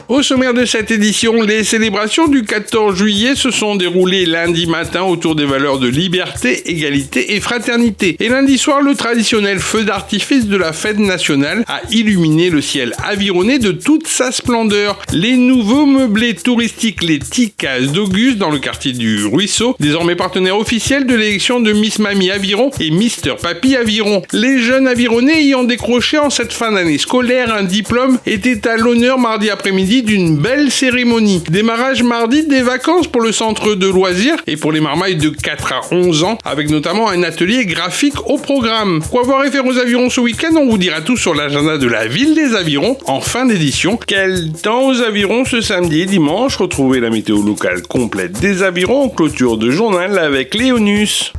Au sommaire de cette édition, les célébrations du 14 juillet se sont déroulées lundi matin autour des valeurs de liberté, égalité et fraternité. Et lundi soir, le traditionnel feu d'artifice de la fête nationale a illuminé le ciel avironné de toute sa splendeur. Les nouveaux meublés touristiques, les Ticases d'Auguste dans le quartier du Ruisseau, désormais partenaire officiel de l'élection de Miss Mamie Aviron et Mister Papy Aviron. Les jeunes avironnais ayant décroché en cette fin d'année scolaire un diplôme étaient à l'honneur mardi après-midi d'une belle cérémonie. Démarrage mardi des vacances pour le centre de loisirs et pour les marmailles de 4 à 11 ans, avec notamment un atelier graphique au programme. Quoi voir et faire aux avirons ce week-end? On vous dira tout sur l'agenda de la ville des avirons en fin d'édition. Quel temps aux avirons ce samedi et dimanche? Retrouvez la météo locale complète des avirons en clôture de journal avec Léonus.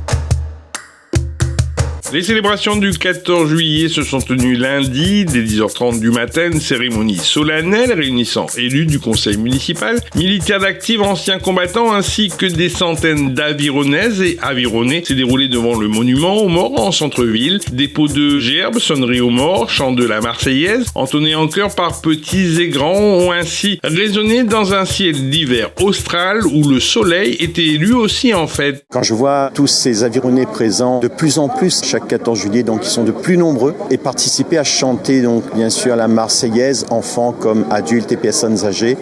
Les célébrations du 14 juillet se sont tenues lundi, dès 10h30 du matin, une cérémonie solennelle réunissant élus du conseil municipal, militaires d'actifs, anciens combattants, ainsi que des centaines d'avironnaises et avironnais s'est déroulée devant le monument aux morts en centre-ville. Dépôt de gerbes, sonneries aux morts, chant de la Marseillaise, entonnés en chœur par petits et grands, ont ainsi résonné dans un ciel d'hiver austral où le soleil était lui aussi en fête. Quand je vois tous ces avironnais présents de plus en plus chaque 14 juillet, donc ils sont de plus nombreux, et participer à chanter donc bien sûr la Marseillaise, enfants comme adultes et personnes âgées,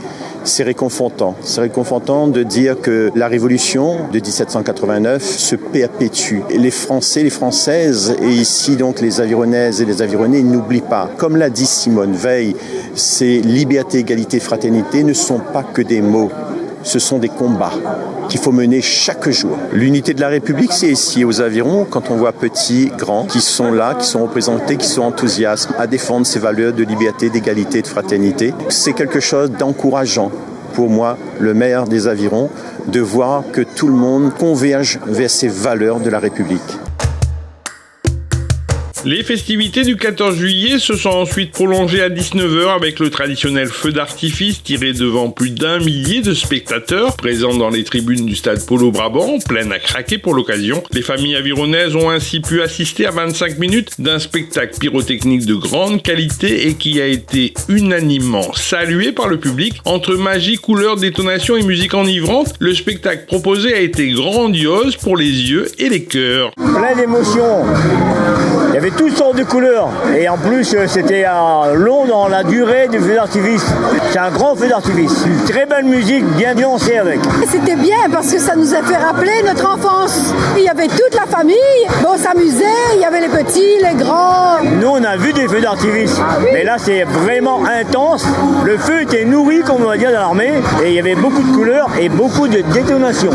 c'est réconfortant. C'est réconfortant de dire que la révolution de 1789 se perpétue. Et les Français, les Françaises, et ici donc les Avironnaises et les Avironnais n'oublient pas. Comme l'a dit Simone Veil, ces liberté, égalité, fraternité ne sont pas que des mots. Ce sont des combats qu'il faut mener chaque jour. L'unité de la République, c'est ici aux Avirons, quand on voit petits, grands, qui sont là, qui sont représentés, qui sont enthousiastes à défendre ces valeurs de liberté, d'égalité, de fraternité. C'est quelque chose d'encourageant pour moi, le maire des Avirons, de voir que tout le monde converge vers ces valeurs de la République. Les festivités du 14 juillet se sont ensuite prolongées à 19h avec le traditionnel feu d'artifice tiré devant plus d'1 millier de spectateurs présents dans les tribunes du stade Polo Brabant, pleines à craquer pour l'occasion. Les familles avironnaises ont ainsi pu assister à 25 minutes d'un spectacle pyrotechnique de grande qualité et qui a été unanimement salué par le public. Entre magie, couleurs, détonation et musique enivrante, le spectacle proposé a été grandiose pour les yeux et les cœurs. Plein d'émotions. Il y avait toutes sortes de couleurs et en plus c'était long dans la durée du feu d'artifice. C'est un grand feu d'artifice. Une très belle musique, bien nuancée avec. C'était bien parce que ça nous a fait rappeler notre enfance. Il y avait toute la famille, on s'amusait, il y avait les petits, les grands. Nous on a vu des feux d'artifice, mais là c'est vraiment intense. Le feu était nourri comme on va dire dans l'armée et il y avait beaucoup de couleurs et beaucoup de détonations.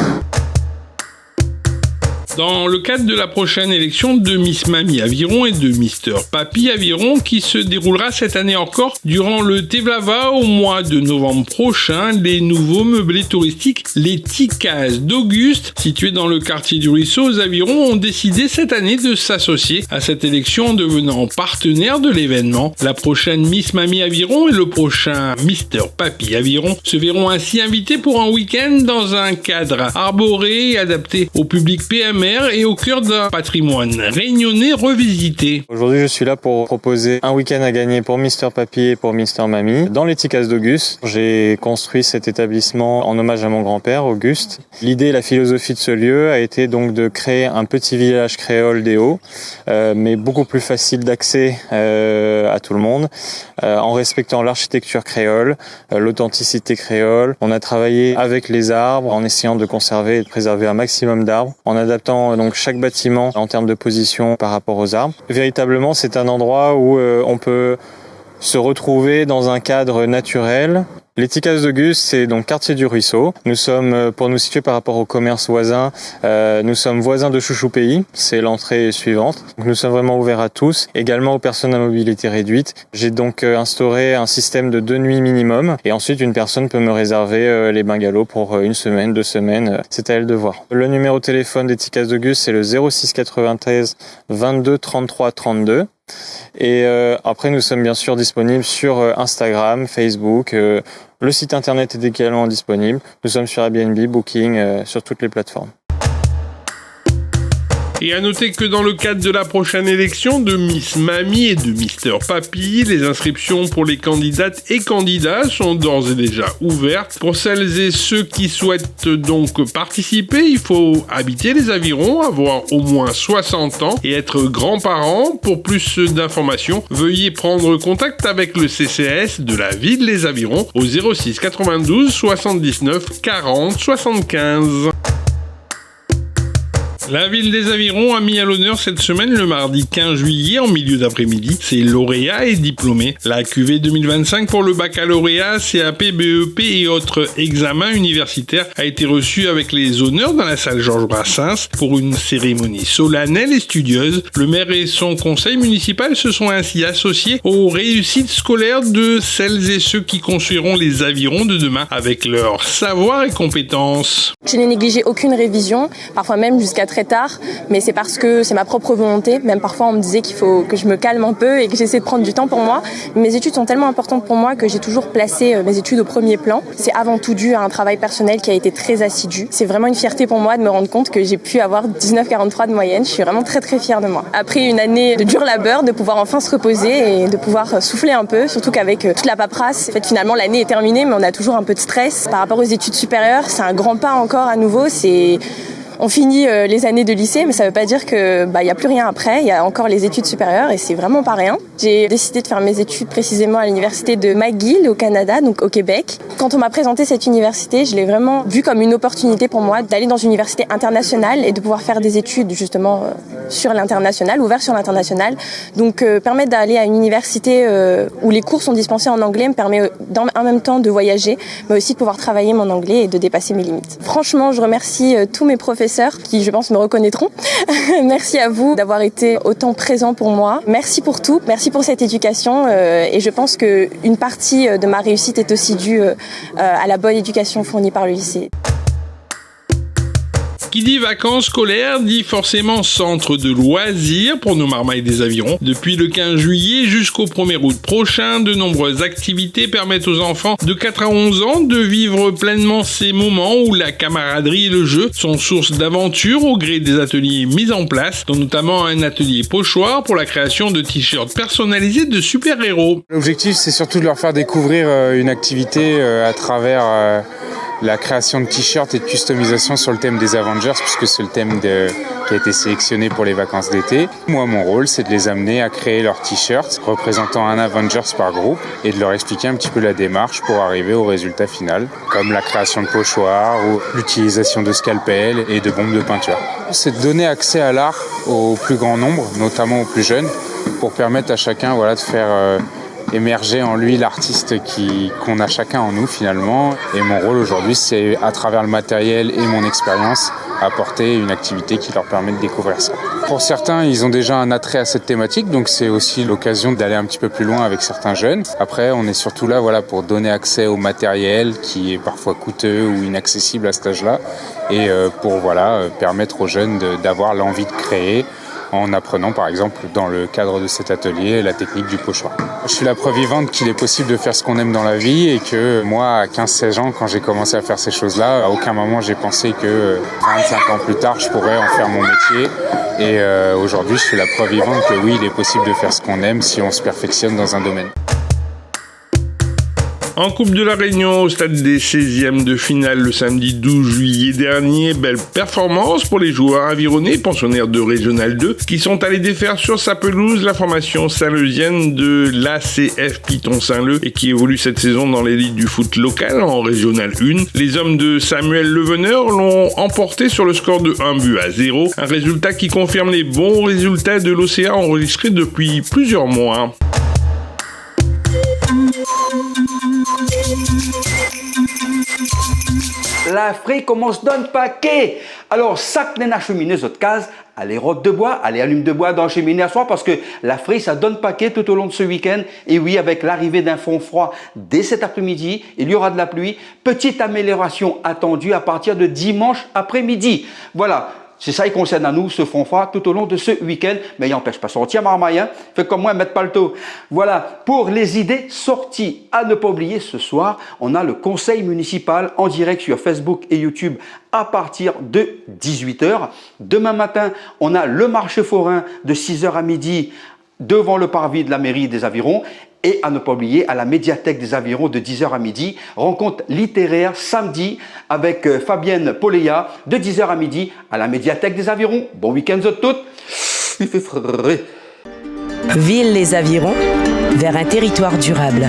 Dans le cadre de la prochaine élection de Miss Mamie Aviron et de Mister Papy Aviron qui se déroulera cette année encore durant le Tevlava au mois de novembre prochain, les nouveaux meublés touristiques, les Ticases d'Auguste, situés dans le quartier du Ruisseau aux Avirons, ont décidé cette année de s'associer à cette élection en devenant partenaire de l'événement. La prochaine Miss Mamie Aviron et le prochain Mister Papy Aviron se verront ainsi invités pour un week-end dans un cadre arboré et adapté au public PME et au cœur d'un patrimoine réunionnais revisité. Aujourd'hui, je suis là pour proposer un week-end à gagner pour Mister Papy et pour Mister Mamie dans les Ticases d'Auguste. J'ai construit cet établissement en hommage à mon grand-père, Auguste. L'idée et la philosophie de ce lieu a été donc de créer un petit village créole des Hauts, mais beaucoup plus facile d'accès à tout le monde, en respectant l'architecture créole, l'authenticité créole. On a travaillé avec les arbres en essayant de conserver et de préserver un maximum d'arbres, en adaptant donc chaque bâtiment en termes de position par rapport aux arbres. Véritablement, c'est un endroit où on peut se retrouver dans un cadre naturel. Les Ticases d'Auguste, c'est donc quartier du Ruisseau. Nous sommes, pour nous situer par rapport aux commerces voisins, nous sommes voisins de Chouchou Pays. C'est l'entrée suivante. Donc nous sommes vraiment ouverts à tous, également aux personnes à mobilité réduite. J'ai donc instauré un système de 2 nuits minimum. Et ensuite, une personne peut me réserver les bungalows pour 1 semaine, 2 semaines. C'est à elle de voir. Le numéro de téléphone des Ticases d'Auguste, c'est le 06 93 22 33 32. Et après, nous sommes bien sûr disponibles sur Instagram, Facebook. Le site internet est également disponible. Nous sommes sur Airbnb, Booking, sur toutes les plateformes. Et à noter que dans le cadre de la prochaine élection de Miss Mamie et de Mister Papy, les inscriptions pour les candidates et candidats sont d'ores et déjà ouvertes. Pour celles et ceux qui souhaitent donc participer, il faut habiter les Avirons, avoir au moins 60 ans et être grand-parent. Pour plus d'informations, veuillez prendre contact avec le CCAS de la ville Les Avirons au 06 92 79 40 75. La ville des Avirons a mis à l'honneur cette semaine, le mardi 15 juillet, en milieu d'après-midi, ses lauréats et diplômés. La QV 2025 pour le baccalauréat, CAP, BEP et autres examens universitaires a été reçue avec les honneurs dans la salle Georges Brassens pour une cérémonie solennelle et studieuse. Le maire et son conseil municipal se sont ainsi associés aux réussites scolaires de celles et ceux qui construiront les Avirons de demain avec leur savoir et compétences. Je n'ai négligé aucune révision, parfois même jusqu'à très tard, mais c'est parce que c'est ma propre volonté. Même parfois on me disait qu'il faut que je me calme un peu et que j'essaie de prendre du temps pour moi. Mes études sont tellement importantes pour moi que j'ai toujours placé mes études au premier plan. C'est avant tout dû à un travail personnel qui a été très assidu. C'est vraiment une fierté pour moi de me rendre compte que j'ai pu avoir 19,43 de moyenne. Je suis vraiment très très fière de moi. Après une année de dur labeur, de pouvoir enfin se reposer et de pouvoir souffler un peu, surtout qu'avec toute la paperasse, en fait finalement l'année est terminée mais on a toujours un peu de stress. Par rapport aux études supérieures, c'est un grand pas encore à nouveau. On finit les années de lycée, mais ça veut pas dire que y a plus rien après. Il y a encore les études supérieures et c'est vraiment pas rien. J'ai décidé de faire mes études précisément à l'université de McGill au Canada, donc au Québec. Quand on m'a présenté cette université, je l'ai vraiment vue comme une opportunité pour moi d'aller dans une université internationale et de pouvoir faire des études justement sur l'international, ouvertes sur l'international. Donc permettre d'aller à une université où les cours sont dispensés en anglais me permet en même temps de voyager, mais aussi de pouvoir travailler mon anglais et de dépasser mes limites. Franchement, je remercie tous mes professeurs qui, je pense, me reconnaîtront. Merci à vous d'avoir été autant présents pour moi. Merci pour tout. Merci pour cette éducation. Et je pense qu'une partie de ma réussite est aussi due à la bonne éducation fournie par le lycée. Qui dit vacances scolaires dit forcément centre de loisirs pour nos marmailles des Avirons. Depuis le 15 juillet jusqu'au 1er août prochain, de nombreuses activités permettent aux enfants de 4 à 11 ans de vivre pleinement ces moments où la camaraderie et le jeu sont source d'aventure au gré des ateliers mis en place, dont notamment un atelier pochoir pour la création de t-shirts personnalisés de super-héros. L'objectif, c'est surtout de leur faire découvrir une activité à travers la création de t-shirts et de customisation sur le thème des Avengers, puisque c'est le thème qui a été sélectionné pour les vacances d'été. Moi, mon rôle, c'est de les amener à créer leurs t-shirts représentant un Avengers par groupe et de leur expliquer un petit peu la démarche pour arriver au résultat final, comme la création de pochoirs ou l'utilisation de scalpels et de bombes de peinture. C'est de donner accès à l'art au plus grand nombre, notamment aux plus jeunes, pour permettre à chacun de faire émerger en lui l'artiste qu'on a chacun en nous finalement. Et mon rôle aujourd'hui, c'est à travers le matériel et mon expérience, apporter une activité qui leur permet de découvrir ça. Pour certains, ils ont déjà un attrait à cette thématique, donc c'est aussi l'occasion d'aller un petit peu plus loin avec certains jeunes. Après, on est surtout là pour donner accès au matériel qui est parfois coûteux ou inaccessible à cet âge-là, et pour permettre aux jeunes d'avoir l'envie de créer, en apprenant par exemple dans le cadre de cet atelier la technique du pochoir. Je suis la preuve vivante qu'il est possible de faire ce qu'on aime dans la vie et que moi à 15-16 ans quand j'ai commencé à faire ces choses-là, à aucun moment j'ai pensé que 25 ans plus tard je pourrais en faire mon métier et aujourd'hui je suis la preuve vivante que oui il est possible de faire ce qu'on aime si on se perfectionne dans un domaine. En Coupe de la Réunion, au stade des 16e de finale le samedi 12 juillet dernier, belle performance pour les joueurs avironnais, pensionnaires de Régional 2, qui sont allés défaire sur sa pelouse la formation saint-leusienne de l'ACF Piton Saint-Leu et qui évolue cette saison dans l'élite du foot local en Régional 1. Les hommes de Samuel Leveneur l'ont emporté sur le score de 1-0, un résultat qui confirme les bons résultats de l'Océan enregistrés depuis plusieurs mois. La frais commence d'un paquet. Alors, sac n'a cheminée, cette case, allez robe de bois, allez allume de bois dans la cheminée à soir parce que la frais, ça donne paquet tout au long de ce week-end. Et oui, avec l'arrivée d'un front froid dès cet après-midi, il y aura de la pluie. Petite amélioration attendue à partir de dimanche après-midi. Voilà. C'est ça qui concerne à nous, ce fanfare, tout au long de ce week-end. Mais il n'empêche pas sortir, marmaille, hein. Fait comme moi, mettre pas le taux. Voilà, pour les idées sorties à ne pas oublier, ce soir, on a le conseil municipal en direct sur Facebook et YouTube à partir de 18h. Demain matin, on a le marché forain de 6h à midi devant le parvis de la mairie des Avirons. Et à ne pas oublier, à la médiathèque des Avirons de 10h à midi, rencontre littéraire samedi avec Fabienne Poléa de 10h à midi à la médiathèque des Avirons. Bon week-end à toutes. Il fait frais. Ville les Avirons, vers un territoire durable.